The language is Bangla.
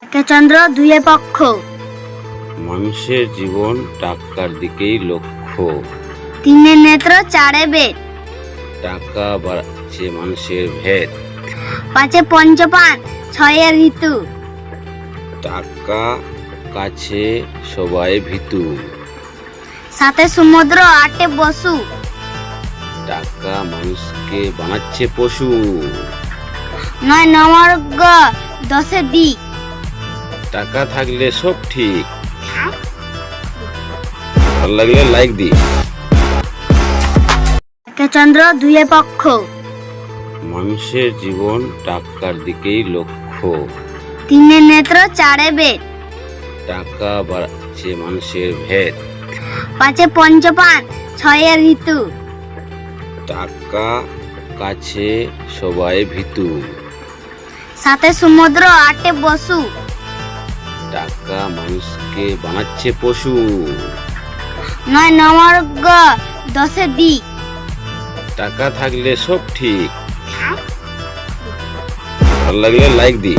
চন্দ্র দুয়ে পক্ষ, মানুষের জীবন টাকার দিকেই লক্ষ্য। তিনে নেত্র চারে বেদ, টাকা বাড়াচ্ছে মানুষের ভেদ। পাঁচে পঞ্চপান, ছয়ে ঋতু, টাকা কাছে সবাই ভীতু। সাতে সমুদ্র, আটে বসু, টাকা মানুষকে বানাচ্ছে পশু। নয় নমর্গ, দশে দিক, টাকা থাকলে সব ঠিক। ভালো লাগলে লাইক দি। চন্দ্র দুয়ে পক্ষ, মানুষের জীবন টাকার দিকেই লক্ষ্য। তিনে নেত্র চারে বেদ, টাকা বাড়াচ্ছে মানুষের ভেদ। পাঁচে পঞ্চপান, ছয়ে ঋতু, টাকা কাছে সবাই ভীতু। সাতে সমুদ্র, আটে বসু, টাকা মানুষকে বানাচ্ছে পশু। নয় নমর্গ, দশে দিক, টাকা থাকলে সব ঠিক। ভালো লাগলে লাইক দি।